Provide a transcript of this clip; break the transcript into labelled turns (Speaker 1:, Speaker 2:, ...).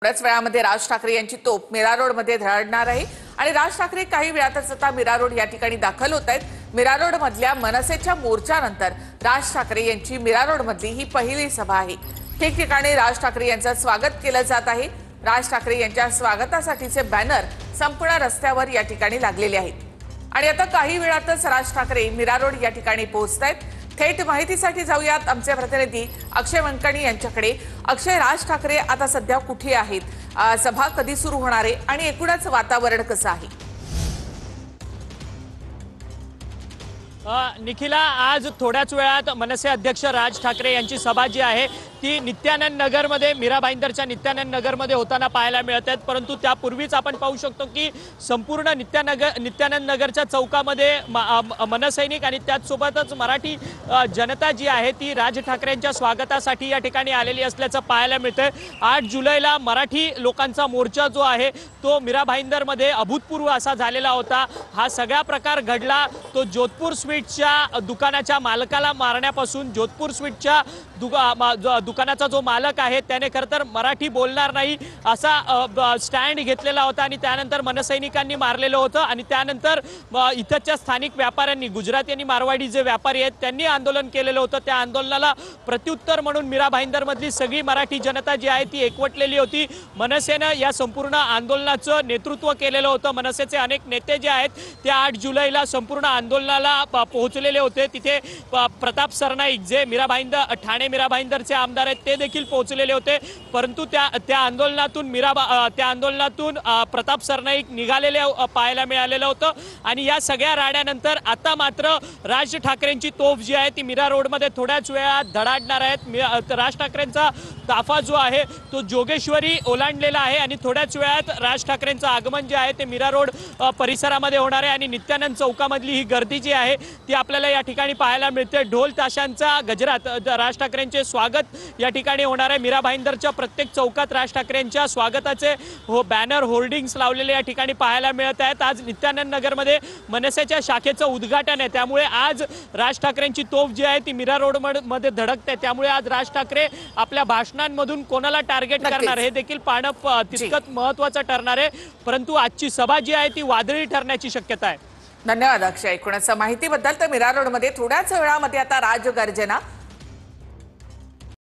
Speaker 1: थोड्याच वेळामध्ये राज ठाकरे यांची तोफ मीरा रोडमध्ये धडकणार आहे आणि राज ठाकरे काही वेळातच आता मीरा रोड या ठिकाणी दाखल होत आहेत। मीरा रोड मधल्या मनसेच्या मोर्चानंतर राज ठाकरे यांची मीरा रोड मधली ही पहिली सभा आहे। ठिकठिकाणी राज ठाकरे यांचं स्वागत केलं जात आहे। राज ठाकरे यांच्या स्वागतासाठीचे बॅनर संपूर्ण रस्त्यावर या ठिकाणी लागलेले आहेत आणि आता काही वेळातच राज ठाकरे मीरा रोड या ठिकाणी पोहोचतायत। थेट माहितीसाठी जाऊयात आमचे प्रतिनिधी अक्षय वंकणी यांच्याकडे। अक्षय, राज ठाकरे आता सध्या कुठे आहेत, सभा कधी सुरू होणार आहे आणि एकूणच वातावरण कसं आहे?
Speaker 2: निखिला, आज थोड्याच वेळात मनसे अध्यक्ष राज ठाकरे यांची सभा जी आहे ती नित्यानंद नगरमध्ये, मीरा भाईंदरच्या नित्यानंद नगरमध्ये होताना पाहायला मिळत आहेत। परंतु त्यापूर्वीच आपण पाहू शकतो की संपूर्ण नित्यानंद नगरच्या चौकामध्ये मनसैनिक आणि त्याचसोबतच मराठी जनता जी आहे ती राज ठाकरेंच्या स्वागतासाठी या ठिकाणी आलेली असल्याचं पाहायला मिळतंय। 8 जुलैला मराठी लोकांचा मोर्चा जो आहे तो मीरा भाईंदरमध्ये अभूतपूर्व असा झालेला होता। हा सगळा प्रकार घडला तो जोधपूर स्वीट्सच्या दुकानाच्या मालकाला मारण्यापासून। जोधपूर स्वीट्सच्या दुकानाचा जो मालक आहे त्याने खरं तर मराठी बोलणार नाही असा स्टँड घेतलेला होता आणि त्यानंतर मनसैनिकांनी मारलेलं होतं आणि त्यानंतर इथच्या स्थानिक व्यापाऱ्यांनी, गुजराती आणि मारवाडी जे व्यापारी आहेत त्यांनी आंदोलन केलेलं होतं। त्या आंदोलनाला प्रत्युत्तर म्हणून मीरा भाईंदरमधली सगळी मराठी जनता जी आहे ती एकवटलेली होती। मनसेनं या संपूर्ण आंदोलनाचं नेतृत्व केलेलं होतं। मनसेचे अनेक नेते जे आहेत ते 8 जुलैला संपूर्ण आंदोलनाला पोहोचलेले होते। तिथे प्रताप सरनाईक जे ठाणे मीरा भाईंदरचे आमदार आहेत ते देखील पोहोचलेले होते। परंतु त्या आंदोलनातून प्रताप सरनाईक निघालेले पाहायला मिळालेलं होतं आणि या सगळ्या राड्यानंतर आता मात्र राज ठाकरेंची तोफ जी आहे ती मीरा रोडमध्ये थोड्याच वेळात धडाडणार आहेत। राज ठाकरेंचा ताफा जो आहे तो जोगेश्वरी ओलांडलेला आहे आणि थोड्याच वेळात राज ठाकरेंचं आगमन जे आहे ते मीरा रोड परिसरामध्ये होणार आहे आणि नित्यानंद चौकामधली ही गर्दी जी आहे ती आपल्याला या ठिकाणी पाहायला मिळते। ढोल ताशांचा गजरात राज ठाकरेंचे स्वागत या ठिकाणी होणार आहे। मीरा भाईंदरच्या प्रत्येक चौकात राज ठाकरेंच्या स्वागताचे बॅनर, होर्डिंग्स लावलेले या ठिकाणी पाहायला मिळत आहेत। आज नित्यानंद नगरमध्ये मनसेच्या शाखेचं उद्घाटन आहे, त्यामुळे आज राज ठाकरेंची तोफ जी आहे ती मीरा रोड मध्ये धडकते। त्यामुळे आज राज ठाकरे आपल्या भाषणांमधून कोणाला टार्गेट करणार हे देखील पाहणं तितकंच महत्त्वाचं ठरणार आहे। परंतु आजची सभा जी आहे ती वादळी ठरण्याची शक्यता आहे।
Speaker 1: धन्यवाद अक्षय। एकूणच माहितीबद्दल। तर मीरा रोडमध्ये थोड्याच वेळामध्ये आता राजगर्जना